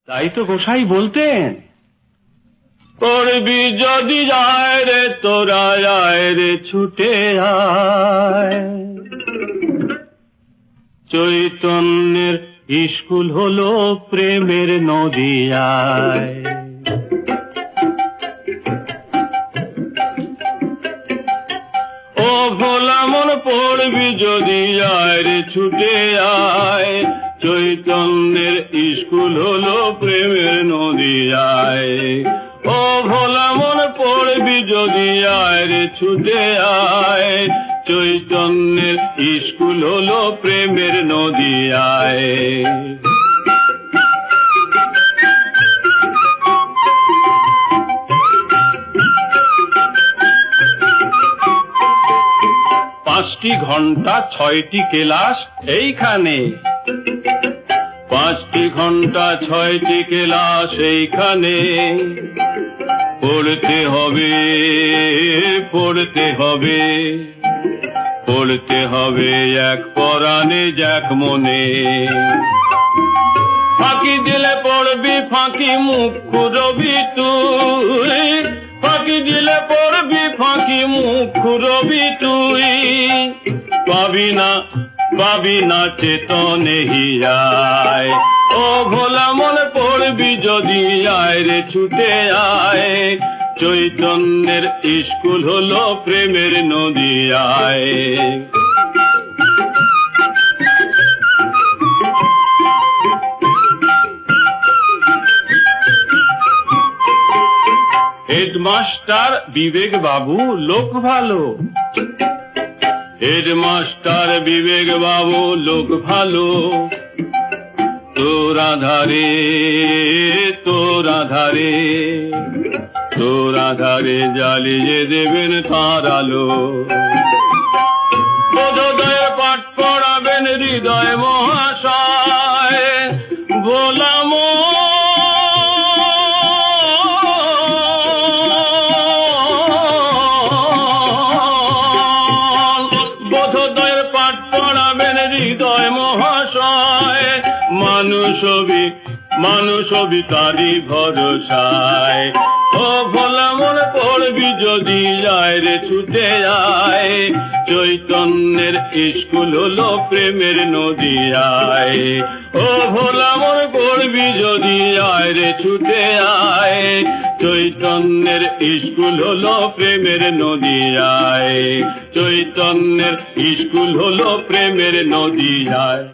তাই তো গোসাই বলতেন, পড়বি যদি যায় রে তোরা আয় রে ছুটে আয়। চৈতন্যের স্কুল হলো প্রেমের নদিয়ায়। ও ভোলা মন পড়বি যদি আয় রে ছুটে আয়। চৈতন্যের স্কুল হলো প্রেমের নদিয়ায়। ও ভোলা মন পড়বি যদি আয় রে ছুটে আয়। চৈতন্যের স্কুল হলো প্রেমের নদিয়ায়। পাঁচটি ঘন্টা 6টি ক্লাস এইখানে। 5টি ঘন্টা 6টি ক্লাস এইখানে। পড়তে হবে পড়তে হবে পড়তে হবে এক পরাণে এক মনে। ফাঁকি দিলে পড়বি ফাঁকি মুখ রবি তুই। ফাঁকি দিলে পড়বি ফাঁকি মুখ রবি তুই। পাবি না চেতনে হিয়ায়। ও ভোলা মনে পড়বি যদি আয় রে ছুটে আয়। চৈতন্যের স্কুল হলো প্রেমের নদিয়ায়। হেডমাস্টার বিবেক বাবু লোক ভালো। হেডমাস্টার বিবেক বাবু লোক ভালো। তোরা ধারে জ্বালিয়ে দেবেন তার আলো। বোধোদয়ের পাঠ পড়াবেন হৃদয় মহাশয়। বলাম বোধোদয়ের পাঠ পড়াবেন হৃদয় মহাশয়। মানুষবি তারি ভরসায়। ও ভোলা মনে পড়বি যদি যায় রে ছুটে আয়। চৈতন্যের স্কুল হলো প্রেমের নদিয়ায়। ও ভোলা মনে পড়বি যদি আয় রে ছুটে আয়। চৈতন্যের স্কুল হলো প্রেমের নদিয়ায়। চৈতন্যের স্কুল হলো প্রেমের নদিয়ায়।